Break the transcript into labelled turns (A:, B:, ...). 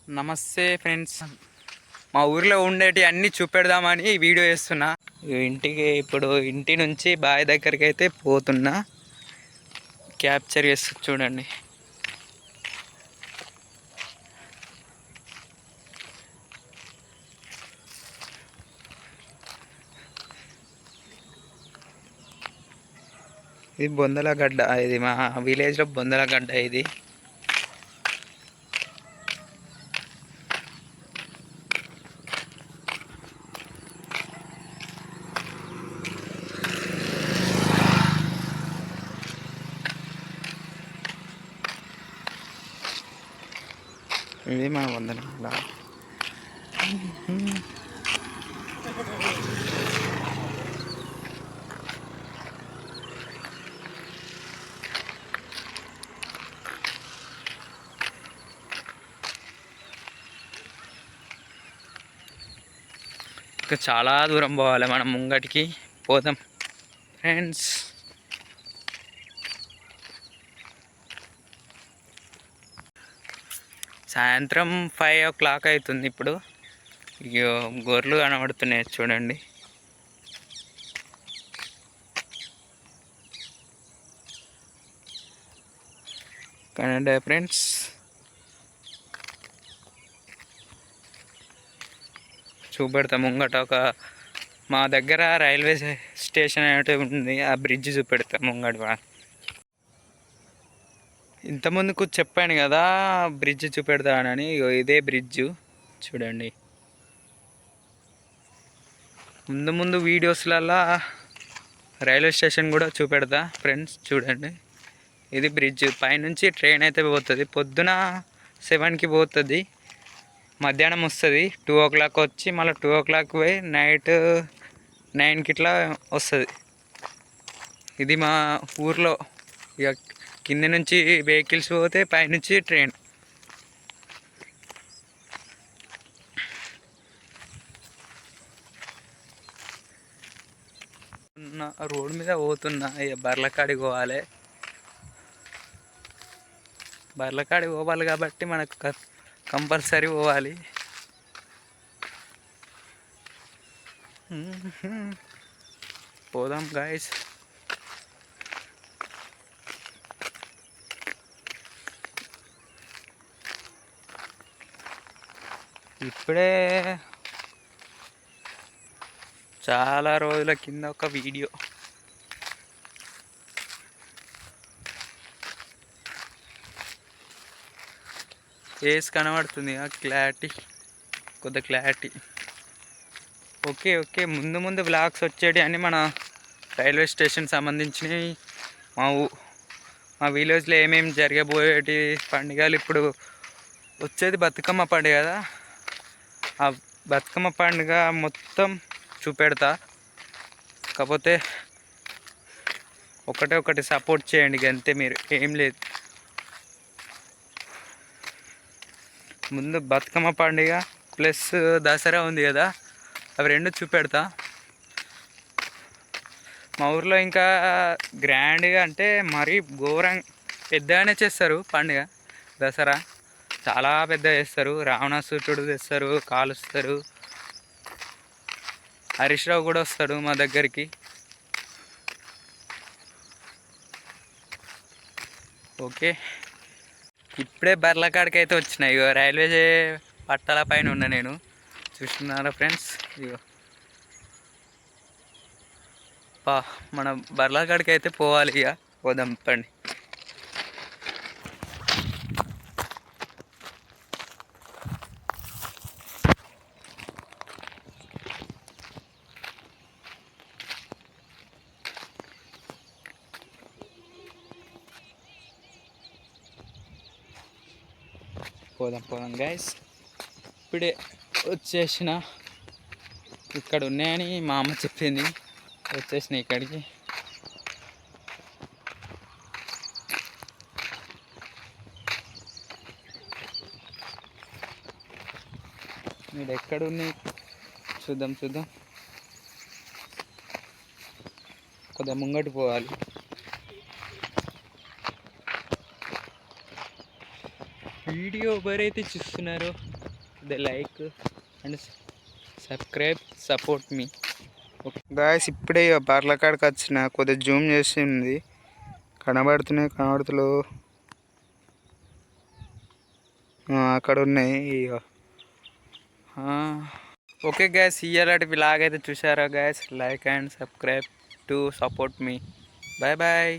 A: నమస్తే ఫ్రెండ్స్, మా ఊర్లో ఉండేటి అన్నీ చూపెడదామని వీడియో చేస్తున్నా. ఇప్పుడు ఇంటి నుంచి బావి దగ్గరికి అయితే పోతున్నా. క్యాప్చర్ చేస్తూ చూడండి. ఇది బొందలగడ్డ, ఇది మా విలేజ్లో బొందలగడ్డ. ఇది ఇది మా బొందలగడ్డ. ఇంకా చాలా దూరం పోవాలి, మనం ముంగటికి పోదాం ఫ్రెండ్స్. సాయంత్రం 5 o'clock అవుతుంది. ఇప్పుడు గొర్రెలు కనబడుతున్నాయి చూడండి. కనండి ఫ్రెండ్స్, చూపెడతా ముంగట. మా దగ్గర రైల్వే స్టేషన్ అనేటి ఉంది, ఆ బ్రిడ్జ్ చూపెడతా ముంగట. ఇంతకుముందుకు చెప్పాను కదా బ్రిడ్జ్ చూపెడతానని. ఇదే బ్రిడ్జ్ చూడండి. ముందు ముందు వీడియోస్లలో రైల్వే స్టేషన్ కూడా చూపెడతా ఫ్రెండ్స్. చూడండి, ఇది బ్రిడ్జ్. పైనుంచి ట్రైన్ అయితే పోతుంది. పొద్దున 7కి పోతుంది, మధ్యాహ్నం వస్తుంది. 2 o'clock వచ్చి మళ్ళీ 2 o'clock పోయి నైట్ 9కి ఇట్లా వస్తుంది. ఇది మా ఊర్లో. ఇక కింద నుంచి వెహికల్స్ పోతే పైనుంచి ట్రైన్. రోడ్ మీద పోతున్నా. ఇక బర్లకాడికి పోవాలి. బర్లకాడికి పోవాలి కాబట్టి మనకు కంపల్సరీ పోవాలి. పోదాం గాయస్. ఇప్పుడే చాలా రోజుల కింద ఒక వీడియో ఫేస్ కనబడుతుంది, క్లారిటీ, కొద్ది క్లారిటీ. ఓకే ముందు ముందు బ్లాగ్స్ వచ్చేటి అని మన రైల్వే స్టేషన్ సంబంధించినవి. మా విలేజ్లో ఏమేమి జరగబోయేటి పండుగలు. ఇప్పుడు వచ్చేది బతుకమ్మ పండుగ కదా, ఆ బతుకమ్మ పండుగ మొత్తం చూపెడతా. కాకపోతే ఒకటి సపోర్ట్ చేయండి అంతే, మీరు ఏం లేదు. ముందు బతుకమ్మ పండుగ ప్లస్ దసరా ఉంది కదా, అవి రెండు చూపెడతా. మా ఊర్లో ఇంకా గ్రాండ్గా అంటే మరీ ఘోరంగా పెద్దగానే చేస్తారు పండుగ. దసరా చాలా పెద్ద చేస్తారు. రావణాసురుడు తెస్తారు, కాలుస్తారు. హరీష్ రావు కూడా వస్తాడు మా దగ్గరికి. ఓకే, ఇప్పుడే బర్లకాడికి అయితే వచ్చినాయి. ఇగో రైల్వే పట్టాల పైన ఉన్నా నేను. చూస్తున్నారా ఫ్రెండ్స్? ఇగో మన బర్లకాడికి అయితే పోవాలి. ఇక పోదాం పండి. పోదాం గైస్. ఇప్పుడే వచ్చేసిన. ఇక్కడ ఉన్నాయని మా అమ్మ చెప్పింది, వచ్చేసిన ఇక్కడికి. మీరు ఎక్కడున్నాయి చూద్దాం. కొద్దిగా ముంగటి పోవాలి. వీడియో ఎవరైతే చూస్తున్నారో the like and subscribe support me. Okay guys, ఇప్పుడే బార్ల కాడికి వచ్చిన, కొద్దిగా జూమ్ చేసింది, కనబడుతలేవు. అక్కడ ఉన్నాయి ఇక. ఓకే గ్యాస్, ఇయ్యాలంటే ఇలాగైతే చూసారా gas, like and subscribe to support me. Bye bye.